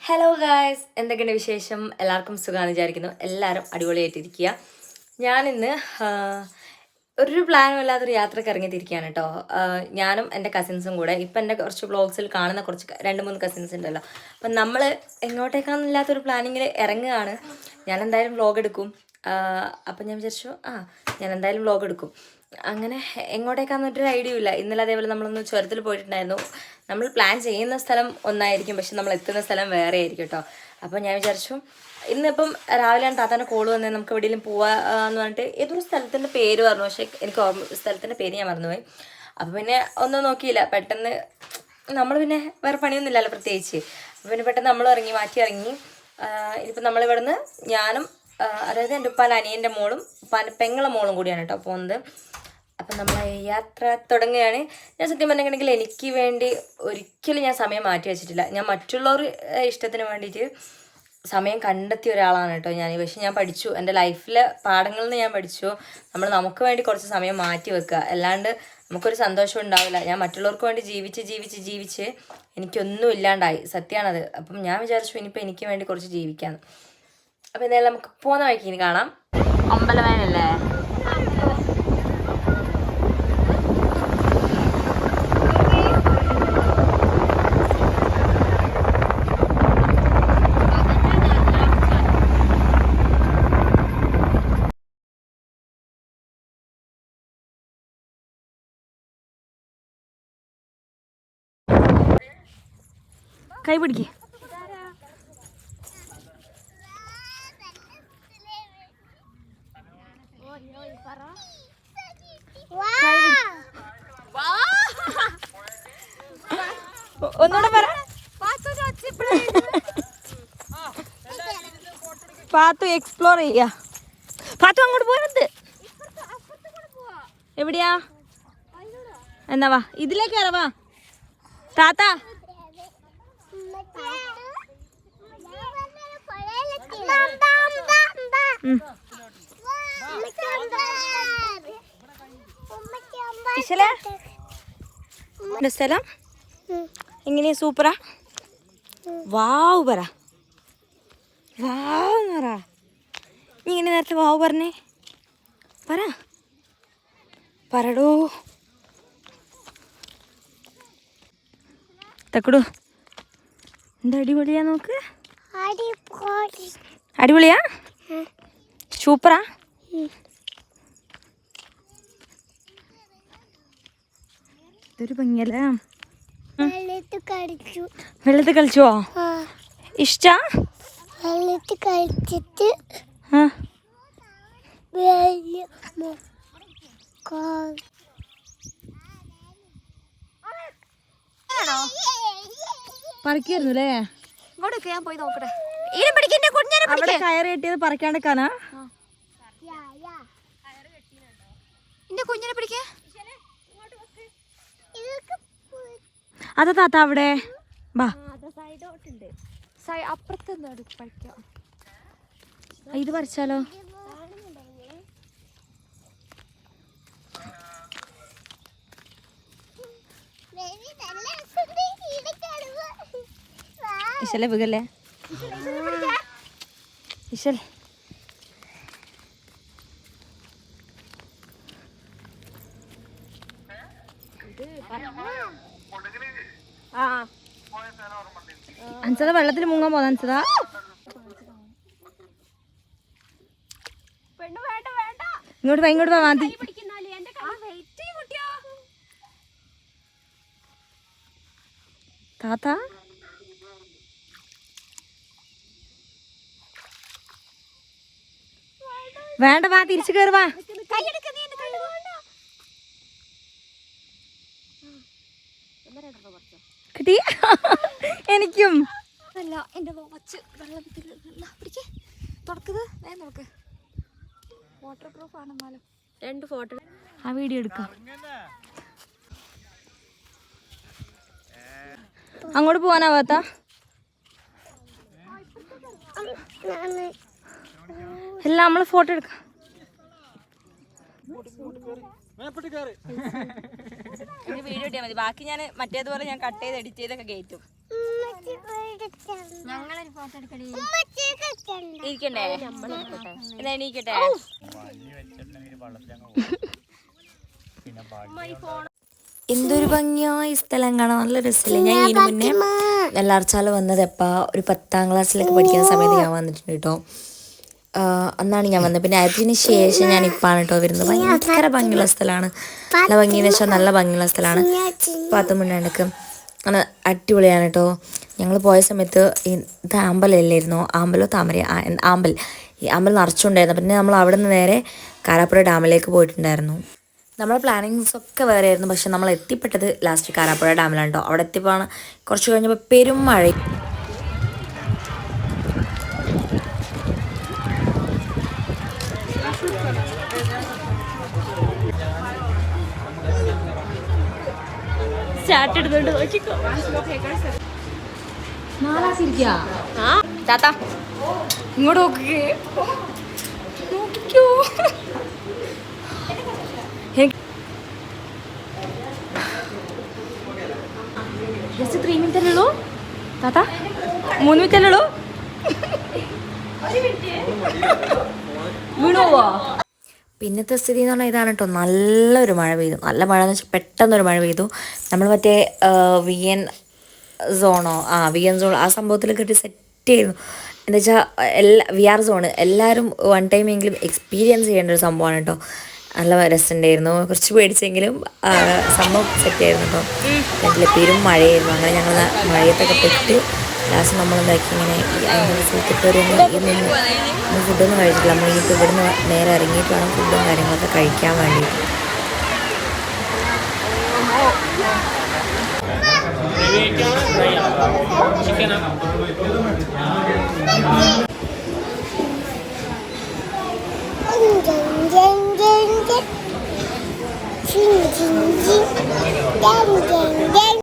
Hello guys, എന്തൊക്കെയുണ്ട് വിശേഷം? എല്ലാവർക്കും സുഖമാണെന്ന് വിചാരിക്കുന്നു. എല്ലാവരും അടിപൊളിയായിട്ടിരിക്കുക. ഞാനിന്ന് ഒരു പ്ലാനും ഇല്ലാത്തൊരു യാത്രയ്ക്ക് ഇറങ്ങിത്തിരിക്കുകയാണ് കേട്ടോ. ഞാനും എൻ്റെ കസിൻസും കൂടെ. ഇപ്പം എൻ്റെ കുറച്ച് വ്ളോഗ്സിൽ കാണുന്ന കുറച്ച് 2-3 കസിൻസ് ഉണ്ടല്ലോ. അപ്പം നമ്മൾ എങ്ങോട്ടേക്കാന്നില്ലാത്തൊരു പ്ലാനിങ്ങിൽ ഇറങ്ങുകയാണ്. ഞാൻ എന്തായാലും വ്ളോഗ് എടുക്കും. അപ്പം ഞാൻ വിചാരിച്ചു ഞാൻ എന്തായാലും വ്ളോഗ് എടുക്കും. അങ്ങനെ എങ്ങോട്ടേക്കാന്നൊരു ഐഡിയ ഇല്ല. ഇന്നലെ അതേപോലെ നമ്മളൊന്ന് ചുരത്തിൽ പോയിട്ടുണ്ടായിരുന്നു. നമ്മൾ പ്ലാൻ ചെയ്യുന്ന സ്ഥലം ഒന്നായിരിക്കും, പക്ഷെ നമ്മൾ എത്തുന്ന സ്ഥലം വേറെ ആയിരിക്കും കേട്ടോ. അപ്പോൾ ഞാൻ വിചാരിച്ചു ഇന്നിപ്പം രാവിലെയാണ് താത്താൻ്റെ കോള് വന്നത്, നമുക്ക് എവിടെയെങ്കിലും പോവാന്ന് പറഞ്ഞിട്ട് ഏതൊരു സ്ഥലത്തിൻ്റെ പേര് പറഞ്ഞു, പക്ഷേ എനിക്ക് സ്ഥലത്തിൻ്റെ പേര് ഞാൻ മറന്നുപോയി. അപ്പോൾ പിന്നെ ഒന്നും നോക്കിയില്ല, പെട്ടെന്ന് നമ്മൾ പിന്നെ വേറെ പണിയൊന്നുമില്ലല്ലോ പ്രത്യേകിച്ച്. അപ്പോൾ പിന്നെ പെട്ടെന്ന് നമ്മൾ മാറ്റി ഇറങ്ങി. ഇനിയിപ്പോൾ നമ്മളിവിടുന്ന് ഞാനും അതായത് എൻ്റെ ഉപ്പാൻ്റെ അനിയൻ്റെ മോളും ഉപ്പാൻ്റെ പെങ്ങളെ മോളും കൂടിയാണ് കേട്ടോ പോകുന്നത്. അപ്പം നമ്മൾ യാത്ര തുടങ്ങുകയാണ്. ഞാൻ സത്യം പറഞ്ഞിട്ടുണ്ടെങ്കിൽ എനിക്ക് വേണ്ടി ഒരിക്കലും ഞാൻ സമയം മാറ്റി വെച്ചിട്ടില്ല. ഞാൻ മറ്റുള്ളവർ ഇഷ്ടത്തിന് വേണ്ടിയിട്ട് സമയം കണ്ടെത്തിയ ഒരാളാണ് കേട്ടോ ഞാൻ. പക്ഷെ ഞാൻ പഠിച്ചു, എൻ്റെ ലൈഫിലെ പാഠങ്ങളിൽ നിന്ന് ഞാൻ പഠിച്ചു, നമുക്ക് വേണ്ടി കുറച്ച് സമയം മാറ്റി വെക്കുക, അല്ലാണ്ട് നമുക്കൊരു സന്തോഷം ഉണ്ടാവില്ല. ഞാൻ മറ്റുള്ളവർക്ക് വേണ്ടി ജീവിച്ച് എനിക്കൊന്നും ഇല്ലാണ്ടായി, സത്യമാണത്. അപ്പം ഞാൻ വിചാരിച്ചു ഇനിയിപ്പോൾ എനിക്ക് വേണ്ടി കുറച്ച് ജീവിക്കാമെന്ന്. അപ്പം എന്തായാലും നമുക്ക് പോകുന്ന വഴിക്ക് ഇനി കാണാം. അമ്പലവയലല്ലേ? കൈ പിടിക്ക്. ഒന്നുകൂടെ പറ. പാത്തു എക്സ്പ്ലോർ ചെയ്യാ. പാത്തു അങ്ങോട്ട് പോയത് എവിടെയാ? എന്നാ വാ, ഇതിലേക്ക് ഇറവാ താത്ത. സ്ഥലം എങ്ങനെയാ? സൂപ്പറാ? വാവ് പറ, വാവ് എന്ന് പറ. നീ ഇങ്ങനെ നേരത്തെ വാവ് പറഞ്ഞേ, പറടോ. തക്കടു എന്താ അടിപൊളിയാ, നോക്ക്. അടിപൊളിയാ? സൂപ്പറാ? ഇതൊരു ഭംഗിയല്ലേ? വെള്ളത്തിൽ കളിച്ചോ? ഇഷ്ടാ? വെള്ളത്തിൽ കളിച്ചിട്ട് പറിക്കായിരുന്നു അല്ലേ? ഇങ്ങോട്ടൊക്കെ ഞാൻ പോയി നോക്കട്ടെ. അവിടെ കയറ് കെട്ടിയത് പറിക്കാണ്ടിരിക്കാനാ? കുഞ്ഞിനെ പിടിക്ക. അതാ താത്ത അവിടെ ബാ. ഇത് പറിച്ചാലോ? ഇശലെ വീകല്ലേ? ഇശൽ അൻസദ വെള്ളത്തിൽ മുങ്ങാൻ പോന്ന അൻസദ. ഇങ്ങോട്ട് വാ മതി. താത്ത വേണ്ട, വാ തിരിച്ചു കയറുവാ. കിട്ടി എനിക്കും. അല്ല എൻ്റെ വാച്ച് വെള്ളത്തിൽ തുറക്കുന്നത് വാട്ടർ പ്രൂഫ് ആണെന്നാലും 2 ഫോട്ടോ ആ വീഡിയോ എടുക്കാം. അങ്ങോട്ട് പോവാനാവാത്ത എല്ലാം നമ്മള് ഫോട്ടോ എടുക്കാം. വീഡിയോ ഇട്ടാൽ മതി, ബാക്കി ഞാൻ മറ്റേതുപോലെ ഞാൻ കട്ട് ചെയ്ത് എഡിറ്റ് ചെയ്തൊക്കെ കയറ്റും. ഇരിക്കണ്ടേ എന്നാ എണീക്കട്ടെ. എന്തൊരു ഭംഗിയായ സ്ഥലം കാണാൻ, നല്ല രസമില്ലേ. ഞാൻ ഇതിനു മുന്നേ വെള്ളാർച്ചാൽ വന്നത് ഒരു 10ാം ക്ലാസ്സിലൊക്കെ പഠിക്കുന്ന സമയത്ത് ഞാൻ വന്നിട്ടുണ്ട് കേട്ടോ. അന്നാണ് ഞാൻ വന്നത്. പിന്നെ അതിന് ശേഷം ഞാൻ ഇപ്പാണ് കേട്ടോ വരുന്നത്. ഭയങ്കര ഭംഗിയുള്ള സ്ഥലമാണ്. നല്ല ഭംഗിയെന്ന് വെച്ചാൽ നല്ല ഭംഗിയുള്ള സ്ഥലമാണ്. പാത്തുമുണ്ടാണ്ടൊക്കെ അങ്ങനെ അടിപൊളിയാണ് കേട്ടോ. ഞങ്ങൾ പോയ സമയത്ത് ഇത് അമ്പലമല്ലായിരുന്നോ, അമ്പലോ താമര, ആമ്പൽ, ഈ അമ്പലം നിറച്ചുണ്ടായിരുന്നു. പിന്നെ നമ്മൾ അവിടെ നിന്ന് നേരെ കാരാപ്പുഴ ഡാമിലേക്ക് പോയിട്ടുണ്ടായിരുന്നു. നമ്മളെ പ്ലാനിങ്സ് ഒക്കെ വേറെ ആയിരുന്നു. പക്ഷെ നമ്മൾ എത്തിപ്പെട്ടത് ലാസ്റ്റ് കാരാപ്പുഴ ഡാമിലാണ് കേട്ടോ. അവിടെ എത്തിയപ്പോൾ കുറച്ച് കഴിഞ്ഞപ്പോൾ പെരും മഴ. താത്ത ഇങ്ങോട്ട് നോക്കേ, നോക്കിക്കോ. ജസ്റ്റ് 3 മിനിറ്റ് അല്ലേ ഉള്ളൂ താത്ത, 3 മിനിറ്റ് അല്ലേ ഉള്ളൂ. വീണുപോവാ. പിന്നത്തെ സ്ഥിതി എന്ന് പറഞ്ഞാൽ ഇതാണ് കേട്ടോ. നല്ലൊരു മഴ പെയ്തു. നല്ല മഴ എന്ന് വെച്ചാൽ പെട്ടെന്നൊരു മഴ പെയ്തു. നമ്മൾ മറ്റേ VN സോണോ VN സോൺ ആ സംഭവത്തിൽ കിട്ടി സെറ്റ് ചെയ്യുന്നു. എന്താ വെച്ചാൽ VR സോണ് എല്ലാവരും 1 ടൈമെങ്കിലും എക്സ്പീരിയൻസ് ചെയ്യേണ്ട ഒരു സംഭവമാണ് കേട്ടോ. നല്ല രസമുണ്ടായിരുന്നു. കുറച്ച് പേടിച്ചെങ്കിലും സംഭവം സെറ്റായിരുന്നു കേട്ടോ. അതിൽ പെരും മഴയായിരുന്നു. അങ്ങനെ ഞങ്ങൾ മഴയത്തൊക്കെ പെട്ട് ലാസ്റ്റ് നമ്മളെന്താക്കി ഇങ്ങനെ അതിൻ്റെ സ്ഥലത്തിട്ട് ഒരു ഫുഡൊന്നും കഴിച്ചിട്ടില്ല. നമ്മൾ ഇനിയിപ്പോൾ ഇവിടുന്ന് നേരെ ഇറങ്ങിയിട്ട് വേണം ഫുഡും കാര്യങ്ങളൊക്കെ കഴിക്കാൻ വേണ്ടിയിട്ട്. Ding ding ding, ding ding ding.